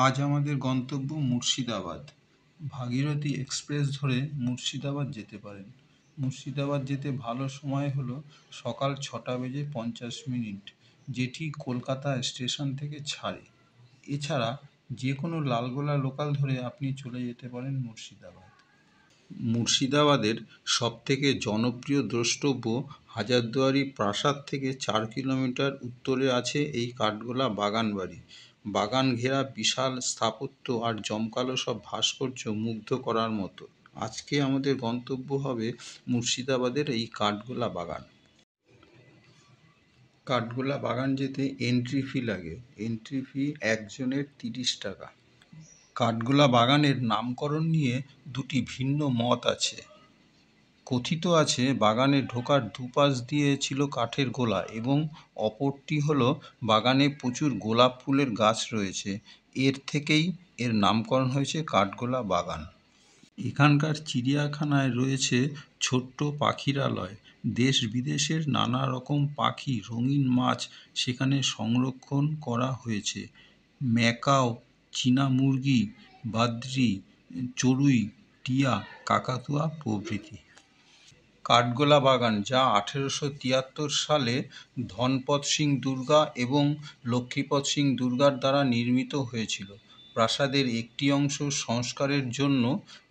আজ আমাদের গন্তব্য মুর্শিদাবাদ। ভাগীরথী এক্সপ্রেস ধরে মুর্শিদাবাদ যেতে পারেন। মুর্শিদাবাদ যেতে ভালো সময় হলো সকাল 6:50, যেটি কলকাতা স্টেশন থেকে ছাড়ে। এছাড়া যে কোনো লালগোলা লোকাল ধরে আপনি চলে যেতে পারেন মুর্শিদাবাদ। মুর্শিদাবাদের সবথেকে জনপ্রিয় দ্রষ্টব্য হাজারদুয়ারি প্রাসাদ থেকে 4 কিলোমিটার উত্তরে আছে এই কাঠগোলা বাগান বাড়ি। বাগান ঘেরা বিশাল স্থাপত্য আর জমকালো সব ভাস্কর্য মুগ্ধ করার মতো। আজকে আমাদের গন্তব্য হবে মুর্শিদাবাদের এই কাঠগোলা বাগান। কাঠগোলা বাগান যেতে এন্ট্রি ফি লাগে। এন্ট্রি ফি একজনের 30 টাকা। কাঠগোলা বাগানের নামকরণ নিয়ে দুটি ভিন্ন মত আছে। কথিত আছে বাগানে ঢোকার দুপাশ দিয়ে ছিল কাঠের গোলা এবং অপরটি হলো বাগানে প্রচুর গোলাপ ফুলের গাছ রয়েছে, এর থেকেই এর নামকরণ হয়েছে কাঠগোলা বাগান। এখানকার চিড়িয়াখানায় রয়েছে ছোট্ট পাখিরালয়। দেশ বিদেশের নানা রকম পাখি, রঙিন মাছ সেখানে সংরক্ষণ করা হয়েছে। ম্যাকাও, চীনা মুরগি, বাদ্রি, চড়ুই, টিয়া, কাকাতুয়া প্রভৃতি। কাঠগোলা বাগান, যা 1873 সালে ধনপত সিং দুর্গা এবং লক্ষ্মীপত সিং দুর্গার দ্বারা নির্মিত হয়েছিল। প্রাসাদের একটি অংশ সংস্কারের জন্য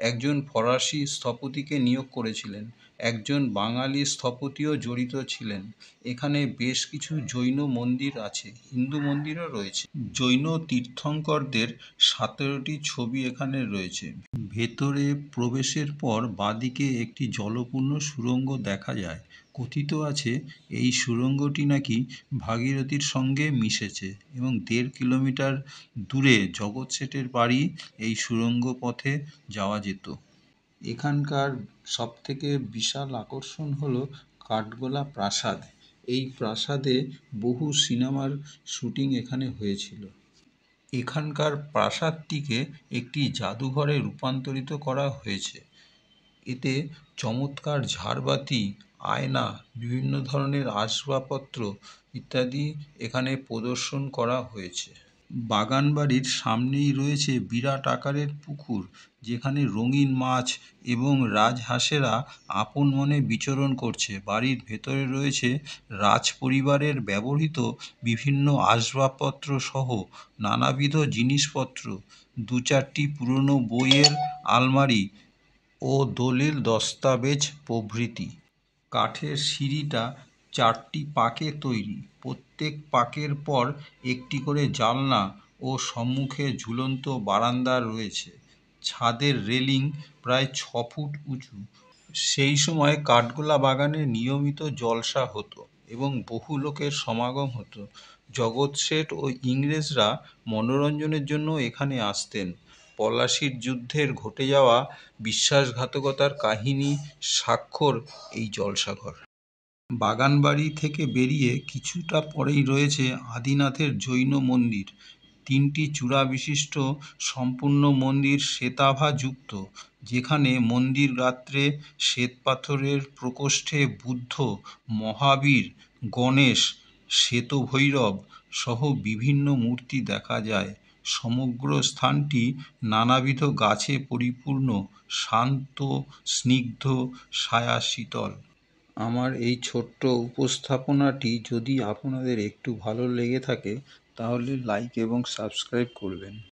একজন ফরাসি স্থপতিকে নিয়োগ করেছিলেন। একজন বাঙালি স্থপতিও জড়িত ছিলেন। এখানে বেশ কিছু জৈন মন্দির আছে, হিন্দু মন্দিরও রয়েছে। জৈন তীর্থঙ্করদের 17টি ছবি এখানে রয়েছে। ভেতরে প্রবেশের পর বাঁদিকে একটি জলপূর্ণ সুড়ঙ্গ দেখা যায়। কথিত আছে এই সুড়ঙ্গটি নাকি ভাগীরথীর সঙ্গে মিশেছে এবং 1.5 কিলোমিটার দূরে জগৎ শেঠের বাড়ি এই সুড়ঙ্গ পথে যাওয়া যেত। এখানকার সবথেকে বিশাল আকর্ষণ হলো কাঠগোলা প্রাসাদ। এই প্রাসাদে বহু সিনেমার শুটিং এখানে হয়েছিল। এখানকার প্রাসাদটিকে একটি জাদুঘরে রূপান্তরিত করা হয়েছে। এতে চমৎকার ঝাড়বাতি, আয়না, বিভিন্ন ধরনের আসবাবপত্র ইত্যাদি এখানে প্রদর্শন করা হয়েছে। বাগান বাড়ির সামনেই রয়েছে বিরাট আকারের পুকুর, যেখানে রঙিন মাছ এবং রাজহাঁসেরা আপন মনে বিচরণ করছে। বাড়ির ভেতরে রয়েছে রাজ পরিবারের ব্যবহৃত বিভিন্ন আসবাবপত্র সহ নানাবিধ জিনিসপত্র, 2-4টি পুরনো বইয়ের আলমারি ও দলিল দস্তাবেজ প্রভৃতি। কাঠের সিঁড়িটা 4টি পাকে তৈরি। প্রত্যেক পাকের পর একটি করে জানলা ও সম্মুখে ঝুলন্ত বারান্দা রয়েছে। ছাদের রেলিং প্রায় 6 ফুট উঁচু। সেই সময় কাঠগোলা বাগানে নিয়মিত জলসা হতো এবং বহু লোকের সমাগম হতো। জগৎ শেঠ ও ইংরেজরা মনোরঞ্জনের জন্য এখানে আসতেন। পলাশির যুদ্ধের ঘটে যাওয়া বিশ্বাসঘাতকতার কাহিনী স্বাক্ষর এই জলসাঘর। বাগানবাড়ি থেকে বেরিয়ে কিছুটা পরেই রয়েছে আদিনাথের জৈন মন্দির। 3টি চূড়া বিশিষ্ট সম্পূর্ণ মন্দির শ্বেতাভা যুক্ত, যেখানে মন্দির গাত্রে শ্বেতপাথরের প্রকোষ্ঠে বুদ্ধ, মহাবীর, গণেশ, শ্বেতভৈরব সহ বিভিন্ন মূর্তি দেখা যায়। সমগ্র স্থানটি নানাবিধ গাছে পরিপূর্ণ, শান্ত, স্নিগ্ধ, ছায়া শীতল। আমার এই ছোট্ট উপস্থাপনাটি যদি আপনাদের একটু ভালো লেগে থাকে তাহলে লাইক এবং সাবস্ক্রাইব করবেন।